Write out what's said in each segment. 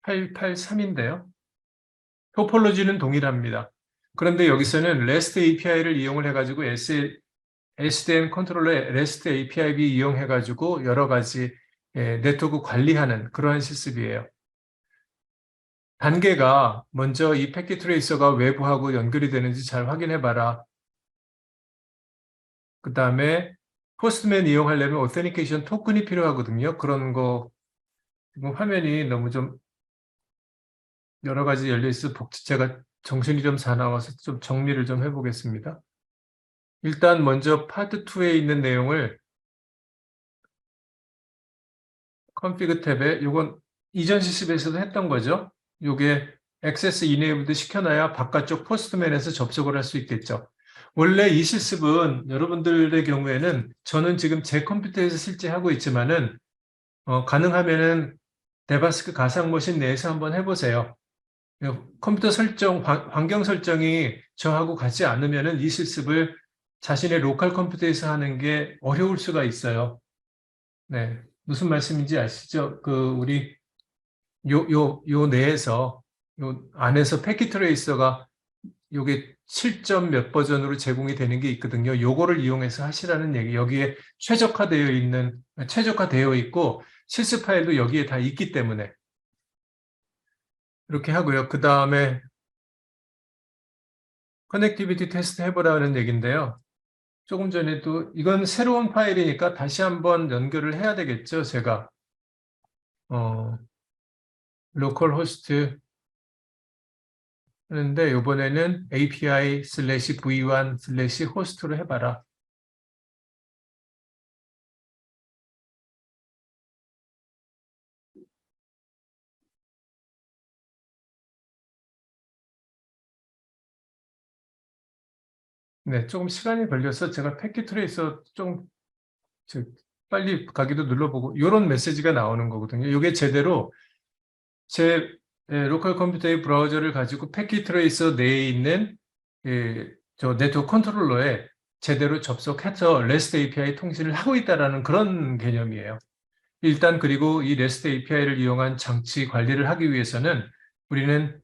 883인데요. 토폴로지는 동일합니다. 그런데 여기서는 REST API를 이용을 해가지고 SDN 컨트롤러의 REST API 이용해가지고 여러 가지 네트워크 관리하는 그러한 실습이에요. 단계가 먼저 이 패킷 트레이서가 외부하고 연결이 되는지 잘 확인해봐라. 그 다음에 포스트맨 이용하려면 오세니케이션 토큰이 필요하거든요. 그런 거 지금 화면이 너무 좀 여러 가지 열려있어 제가 정신이 좀 사나워서 좀 정리를 좀 해보겠습니다. 일단 먼저 파트 2에 있는 내용을 config 탭에 이건 이전 실습에서도 했던 거죠. 이게 액세스 이네이블드 시켜놔야 바깥쪽 포스트맨에서 접속을 할 수 있겠죠. 원래 이 실습은 여러분들의 경우에는 저는 지금 제 컴퓨터에서 실제 하고 있지만은 가능하면은 데바스크 가상머신 내에서 한번 해보세요. 컴퓨터 설정, 환경 설정이 저하고 같지 않으면은 이 실습을 자신의 로컬 컴퓨터에서 하는 게 어려울 수가 있어요. 네. 무슨 말씀인지 아시죠? 우리 요 내에서, 요 안에서 패킷 트레이서가 요게 7점 몇 버전으로 제공이 되는 게 있거든요. 요거를 이용해서 하시라는 얘기. 여기에 최적화되어 있고, 실습 파일도 여기에 다 있기 때문에. 이렇게 하고요. 그 다음에 커넥티비티 테스트 해보라는 얘기인데요. 조금 전에도 이건 새로운 파일이니까 다시 한번 연결을 해야 되겠죠. 제가 로컬 호스트 하는데 이번에는 API/v1/host로 해봐라. 네, 조금 시간이 걸려서 제가 패킷 트레이서 좀 빨리 가기도 눌러보고 이런 메시지가 나오는 거거든요. 이게 제대로 제 로컬 컴퓨터의 브라우저를 가지고 패킷 트레이서 내에 있는 저 네트워크 컨트롤러에 제대로 접속해서 REST API 통신을 하고 있다는 그런 개념이에요. 일단 그리고 이 REST API를 이용한 장치 관리를 하기 위해서는 우리는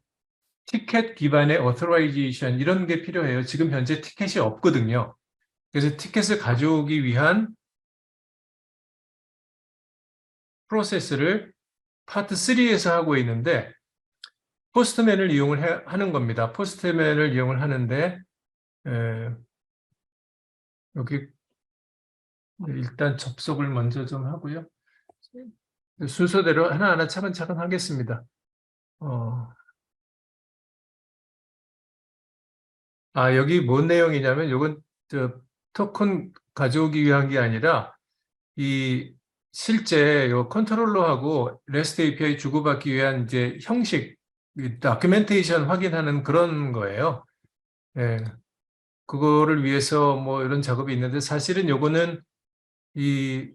티켓 기반의 authorizaation 이런 게 필요해요. 지금 현재 티켓이 없거든요. 그래서 티켓을 가져오기 위한 프로세스를 파트 3에서 하고 있는데 포스트맨을 이용을 하는 겁니다. 포스트맨을 이용을 하는데 여기 일단 접속을 먼저 좀 하고요. 순서대로 하나하나 차근차근 하겠습니다. 여기 뭔 내용이냐면 이건 토큰 가져오기 위한 게 아니라 이 실제 요 컨트롤러하고 REST API 주고받기 위한 이제 형식, 다큐멘테이션 확인하는 그런 거예요. 예. 그거를 위해서 뭐 이런 작업이 있는데 사실은 요거는 이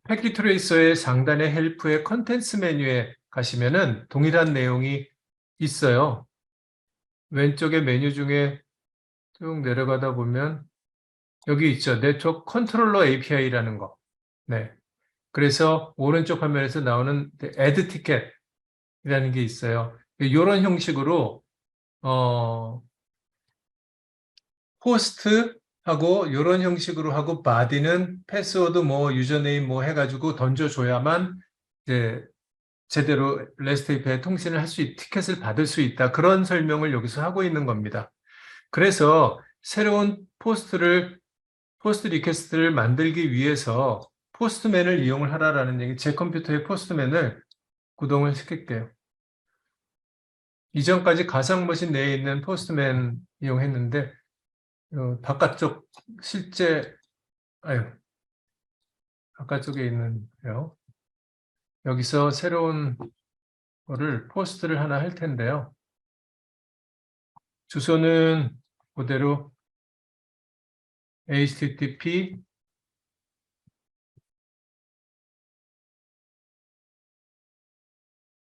패킷 트레이서의 상단의 헬프의 컨텐츠 메뉴에 가시면은 동일한 내용이 있어요. 왼쪽에 메뉴 중에 쭉 내려가다 보면 여기 있죠. 네트워크 컨트롤러 API라는 거. 네. 그래서 오른쪽 화면에서 나오는 add ticket이라는 게 있어요. 이런 형식으로 호스트하고 이런 형식으로 하고 body는 패스워드 뭐 유저네임 뭐 해가지고 던져줘야만 이제 제대로 REST API 통신을 할 수 티켓을 받을 수 있다. 그런 설명을 여기서 하고 있는 겁니다. 그래서 새로운 포스트 리퀘스트를 만들기 위해서 포스트맨을 이용을 하라라는 얘기, 제 컴퓨터에 포스트맨을 구동을 시킬게요. 이전까지 가상머신 내에 있는 포스트맨 이용했는데 바깥쪽 실제 바깥쪽에 있는데요. 여기서 새로운 거를 포스트를 하나 할 텐데요. 주소는 그대로 http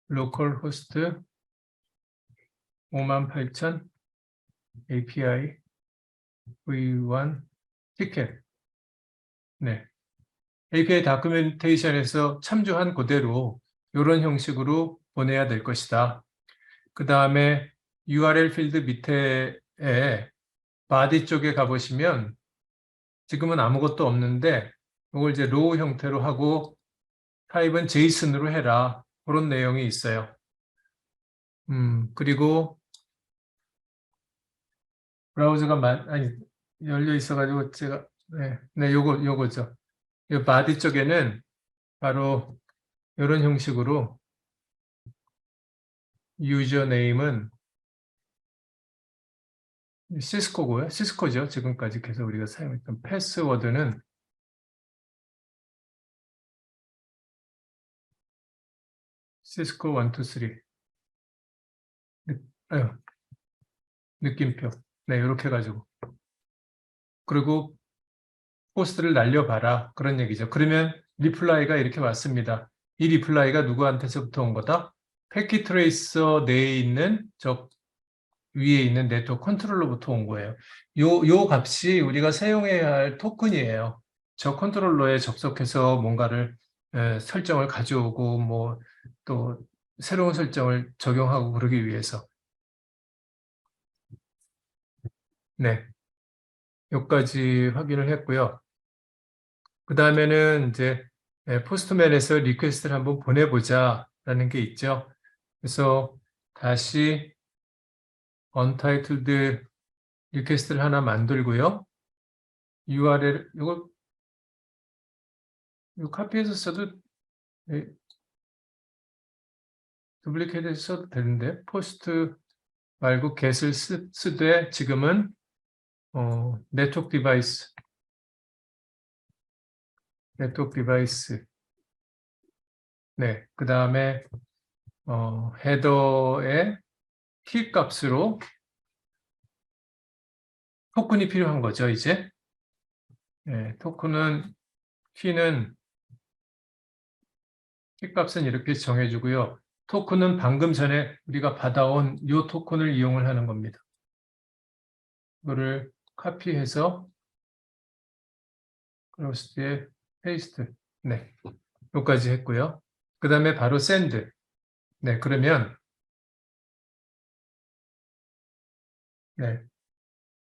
localhost 58000 API v1 티켓. 네. API 다큐멘테이션에서 참조한 그대로 이런 형식으로 보내야 될 것이다. 그 다음에 URL 필드 밑에 body 쪽에 가보시면 지금은 아무것도 없는데 이걸 이제 로우 형태로 하고 타입은 JSON으로 해라. 그런 내용이 있어요. 그리고 브라우저가 열려 있어가지고 제가 요거죠. 이 body 쪽에는 바로 이런 형식으로 유저네임은 시스코고요. 시스코죠. 지금까지 계속 우리가 사용했던 패스워드는 시스코 1, 2, 3. 느낌표. 네, 이렇게 해가지고. 그리고 포스트를 날려봐라. 그런 얘기죠. 그러면 리플라이가 이렇게 왔습니다. 이 리플라이가 누구한테서부터 온 거다? 패킷 트레이서 내에 있는 저 위에 있는 네트워크 컨트롤러부터 온 거예요. 요 값이 우리가 사용해야 할 토큰이에요. 저 컨트롤러에 접속해서 뭔가를 설정을 가져오고 뭐 또 새로운 설정을 적용하고 그러기 위해서. 네. 여기까지 확인을 했고요. 그 다음에는 이제 포스트맨에서 리퀘스트를 한번 보내보자 라는 게 있죠. 그래서 다시 untitled 리퀘스트를 하나 만들고요. URL 이거 카피해서 써도 두플리케이트해서 써도 되는데 포스트 말고 get을 쓰되 지금은 네트워크 디바이스 네, 그 다음에 헤더의 키 값으로 토큰이 필요한 거죠, 이제. 네, 키는 키 값은 이렇게 정해주고요. 토큰은 방금 전에 우리가 받아온 이 토큰을 이용을 하는 겁니다. 이거를 카피해서 크로스에 페이스트. 네, 여기까지 했고요. 그 다음에 바로 send. 네, 그러면 네,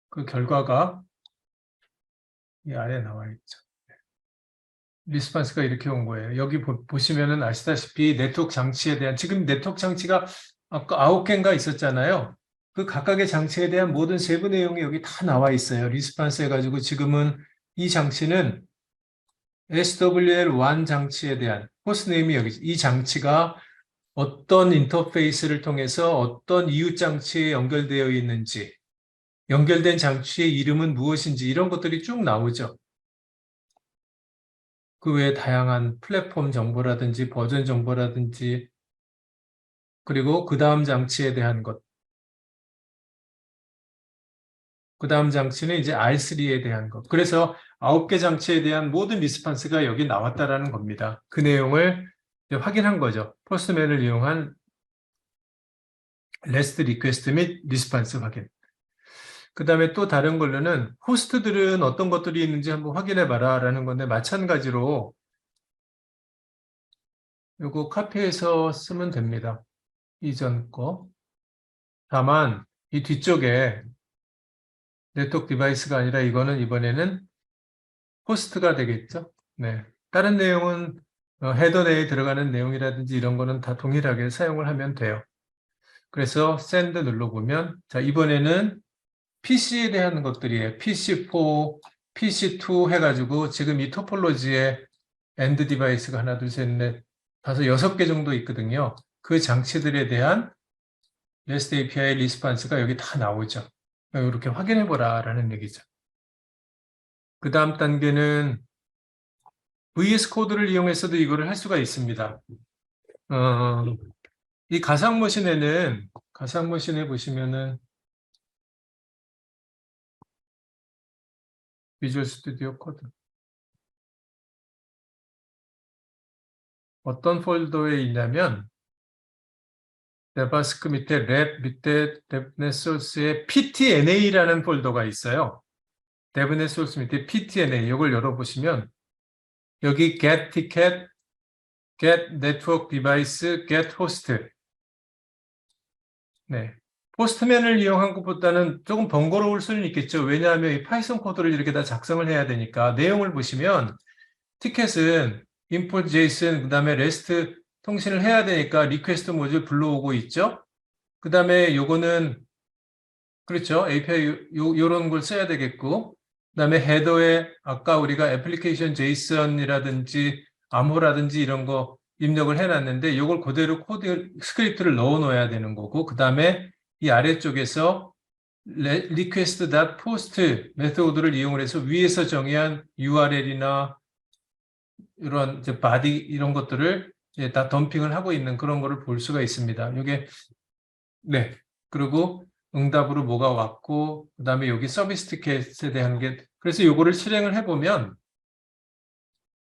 그 결과가 이 아래에 나와 있죠. 리스폰스가 이렇게 온 거예요. 여기 보시면은 아시다시피 네트워크 장치에 대한 지금 네트워크 장치가 아까 9개인가 있었잖아요. 그 각각의 장치에 대한 모든 세부 내용이 여기 다 나와 있어요. 리스폰스 해가지고 지금은 이 장치는 SWL1 장치에 대한 호스트네임이 여기 이 장치가 어떤 인터페이스를 통해서 어떤 이웃 장치에 연결되어 있는지 연결된 장치의 이름은 무엇인지 이런 것들이 쭉 나오죠. 그 외에 다양한 플랫폼 정보라든지 버전 정보라든지 그리고 그 다음 장치에 대한 것. 그 다음 장치는 이제 R3에 대한 것. 그래서 9개 장치에 대한 모든 리스판스가 여기 나왔다라는 겁니다. 그 내용을 확인한 거죠. 포스트맨을 이용한 REST 리퀘스트 및 리스판스 확인. 그 다음에 또 다른 걸로는 호스트들은 어떤 것들이 있는지 한번 확인해 봐라 라는 건데 마찬가지로 이거 카피해서 쓰면 됩니다. 이전 거. 다만 이 뒤쪽에 네트워크 디바이스가 아니라 이거는 이번에는 호스트가 되겠죠. 네. 다른 내용은 헤더 내에 들어가는 내용이라든지 이런 거는 다 동일하게 사용을 하면 돼요. 그래서 send 눌러보면 자 이번에는 PC에 대한 것들이에요. PC4, PC2 해가지고 지금 이 토폴로지에 엔드 디바이스가 하나, 둘, 셋, 넷, 다섯, 6개 정도 있거든요. 그 장치들에 대한 REST API 리스판스가 여기 다 나오죠. 이렇게 확인해보라 라는 얘기죠. 그 다음 단계는 VS 코드를 이용해서도 이거를 할 수가 있습니다. 이 가상머신에 보시면은 비주얼 스튜디오 코드 어떤 폴더에 있냐면 데바스크 밑에 랩 밑에 데브넷 소스에 ptna라는 폴더가 있어요. 데브넷 소스 밑에 ptna 이걸 열어보시면 여기 get ticket, get network device, get host 네. 포스트맨을 이용한 것보다는 조금 번거로울 수는 있겠죠. 왜냐하면 이 파이썬 코드를 이렇게 다 작성을 해야 되니까 내용을 보시면 티켓은 import JSON 그다음에 REST 통신을 해야 되니까 리퀘스트 모듈 불러오고 있죠. 그다음에 요거는 그렇죠. API 요런 걸 써야 되겠고 그다음에 헤더에 아까 우리가 애플리케이션 JSON이라든지 암호라든지 이런 거 입력을 해놨는데 요걸 그대로 코드 스크립트를 넣어 놓아야 되는 거고 그다음에 이 아래쪽에서 request.post 메소드를 이용을 해서 위에서 정의한 URL이나 이런 이제 바디 이런 것들을 이제 다 덤핑을 하고 있는 그런 거를 볼 수가 있습니다. 이게 네. 그리고 응답으로 뭐가 왔고 그다음에 여기 서비스 티켓에 대한 게 그래서 요거를 실행을 해보면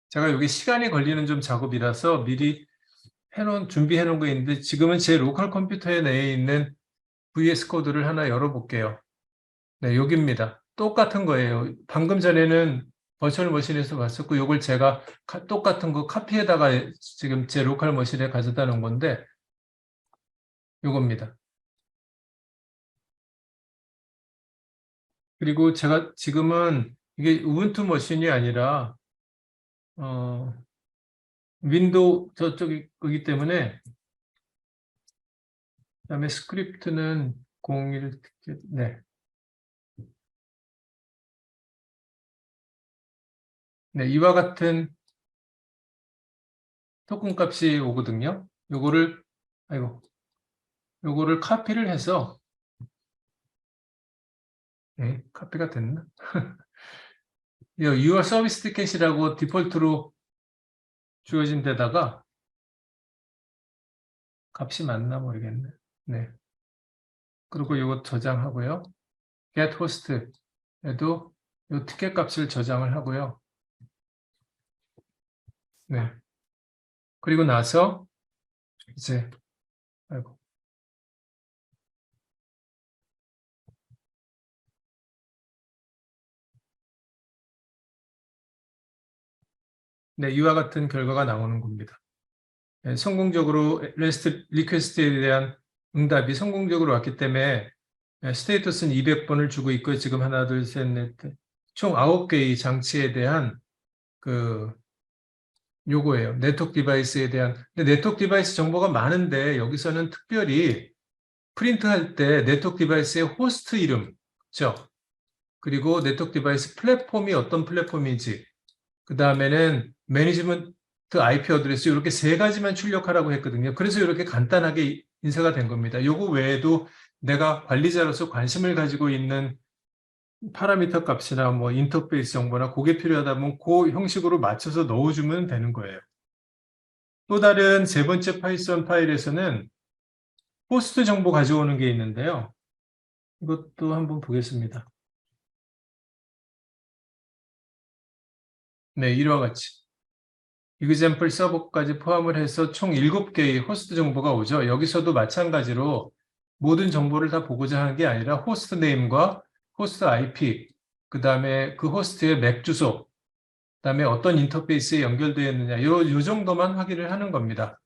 제가 여기 시간이 걸리는 좀 작업이라서 미리 준비해 놓은 거 있는데 지금은 제 로컬 컴퓨터에 내에 있는 VS 코드를 하나 열어볼게요. 네, 여기입니다. 똑같은 거예요. 방금 전에는 버추얼 머신에서 봤었고 요걸 제가 똑같은 거 카피에다가 지금 제 로컬 머신에 가져다 놓은 건데 요겁니다. 그리고 제가 지금은 이게 우분투 머신이 아니라 어, 윈도우 저쪽이기 때문에 그다음에 스크립트는 01 네. 네, 이와 같은 토큰 값이 오거든요. 아이고, 요거를 카피를 해서 네, 카피가 됐나? Your Service Ticket이라고 디폴트로 주어진 데다가 값이 맞나 모르겠네. 네. 그리고 이거 저장하고요. get host에도 이 티켓 값을 저장을 하고요. 네. 그리고 나서 이제 아이고. 네, 이와 같은 결과가 나오는 겁니다. 네, 성공적으로 REST 리퀘스트에 대한 응답이 성공적으로 왔기 때문에 스테이터스는 200번을 주고 있고 지금 하나, 둘, 셋, 넷, 총 9개의 장치에 대한 그 요거예요. 네트워크 디바이스에 대한. 근데 네트워크 디바이스 정보가 많은데 여기서는 특별히 프린트할 때 네트워크 디바이스의 호스트 이름, 그렇죠? 그리고 네트워크 디바이스 플랫폼이 어떤 플랫폼인지, 그 다음에는 매니지먼트 IP 어드레스 이렇게 세 가지만 출력하라고 했거든요. 그래서 이렇게 간단하게 인쇄가 된 겁니다. 요거 외에도 내가 관리자로서 관심을 가지고 있는 파라미터 값이나 뭐 인터페이스 정보나 그게 필요하다면 그 형식으로 맞춰서 넣어주면 되는 거예요. 또 다른 세 번째 파이썬 파일에서는 호스트 정보 가져오는 게 있는데요. 이것도 한번 보겠습니다. 네, 이와 같이 example 서버까지 포함을 해서 총 7개의 호스트 정보가 오죠. 여기서도 마찬가지로 모든 정보를 다 보고자 하는 게 아니라 호스트 네임과 호스트 IP, 그 다음에 그 호스트의 맥 주소, 그 다음에 어떤 인터페이스에 연결되어 있느냐, 요 정도만 확인을 하는 겁니다.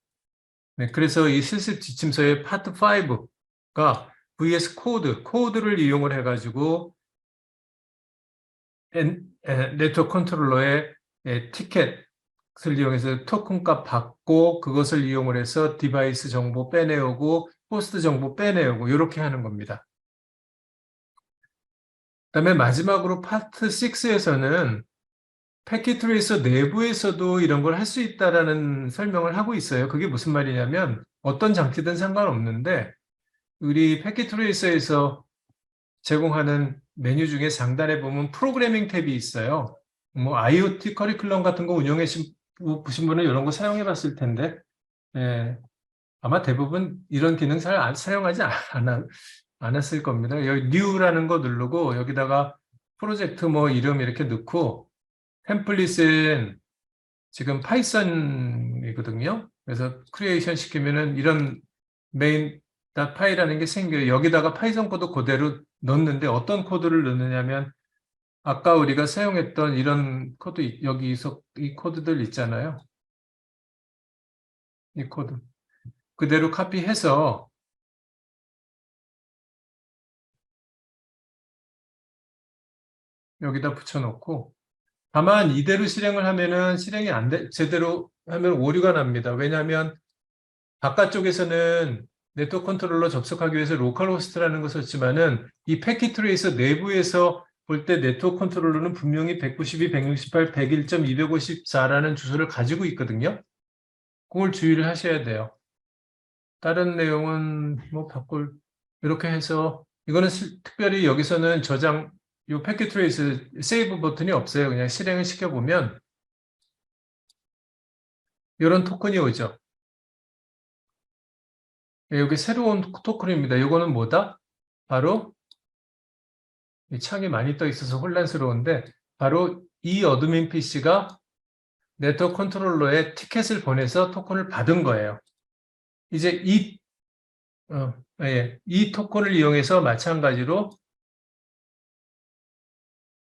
네, 그래서 이 실습 지침서의 파트 5가 VS 코드를 이용을 해가지고 네트워크 컨트롤러의 티켓을 이용해서 토큰 값 받고 그것을 이용을 해서 디바이스 정보 빼내오고 호스트 정보 빼내오고 이렇게 하는 겁니다. 그다음에 마지막으로 파트 6에서는 패킷 트레이서 내부에서도 이런 걸 할 수 있다라는 설명을 하고 있어요. 그게 무슨 말이냐면 어떤 장치든 상관없는데 우리 패킷 트레이서에서 제공하는 메뉴 중에 상단에 보면 프로그래밍 탭이 있어요. 뭐 IoT 커리큘럼 같은 거 운영해 보신 분은 이런 거 사용해 봤을 텐데 예, 아마 대부분 이런 기능 잘 사용하지 않았을 겁니다. 여기 New라는 거 누르고 여기다가 프로젝트 뭐 이름 이렇게 넣고 템플릿은 지금 파이썬이거든요. 그래서 크리에이션 시키면은 이런 메인 파이라는 게 생겨요. 여기다가 파이썬 코드 그대로 넣는데 어떤 코드를 넣느냐면 아까 우리가 사용했던 이런 코드 여기서 이 코드들 있잖아요. 이 코드 그대로 카피해서 여기다 붙여놓고 다만 이대로 실행을 하면은 실행이 제대로 하면 오류가 납니다. 왜냐하면 바깥쪽에서는 네트워크 컨트롤러 접속하기 위해서 로컬 호스트라는 것을 썼지만은 이 패킷 트레이서 내부에서 볼 때 네트워크 컨트롤러는 분명히 192, 168, 101.254라는 주소를 가지고 있거든요. 그걸 주의를 하셔야 돼요. 다른 내용은 뭐 바꿀 이렇게 해서 이거는 특별히 여기서는 저장 요 패킷 트레이스 세이브 버튼이 없어요. 그냥 실행을 시켜보면 이런 토큰이 오죠. 여기 새로운 토큰입니다. 이거는 뭐다? 바로 이 창이 많이 떠 있어서 혼란스러운데 바로 이 어드민 PC가 네트워크 컨트롤러에 티켓을 보내서 토큰을 받은 거예요. 이제 이 토큰을 이용해서 마찬가지로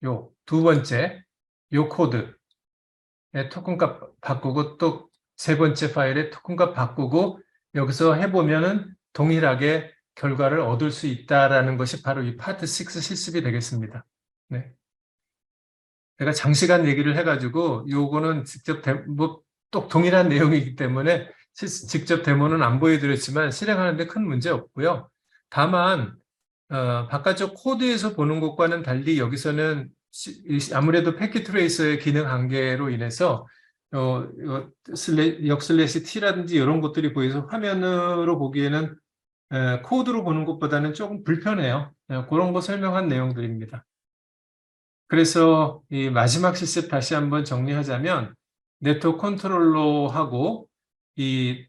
요 두 번째 요 코드의 토큰값 바꾸고 또 세 번째 파일의 토큰값 바꾸고 여기서 해보면은 동일하게 결과를 얻을 수 있다라는 것이 바로 이 파트 6 실습이 되겠습니다. 네. 제가 장시간 얘기를 해가지고 요거는 직접 또 동일한 내용이기 때문에 직접 데모는 안 보여드렸지만 실행하는데 큰 문제 없고요. 다만 바깥쪽 코드에서 보는 것과는 달리 여기서는 아무래도 패킷 트레이서의 기능 한계로 인해서 역슬래시 T라든지 이런 것들이 보여서 화면으로 보기에는 코드로 보는 것보다는 조금 불편해요. 그런 거 설명한 내용들입니다. 그래서 이 마지막 실습 다시 한번 정리하자면 네트워크 컨트롤러하고 이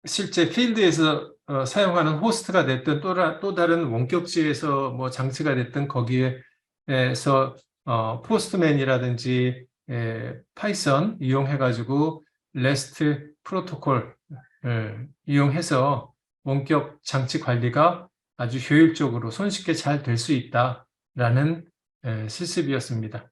실제 필드에서 사용하는 호스트가 됐든 또 다른 원격지에서 뭐 장치가 됐든 거기에서 포스트맨이라든지 파이썬 이용해 가지고 REST 프로토콜 이용해서 원격 장치 관리가 아주 효율적으로 손쉽게 잘 될 수 있다라는 실습이었습니다.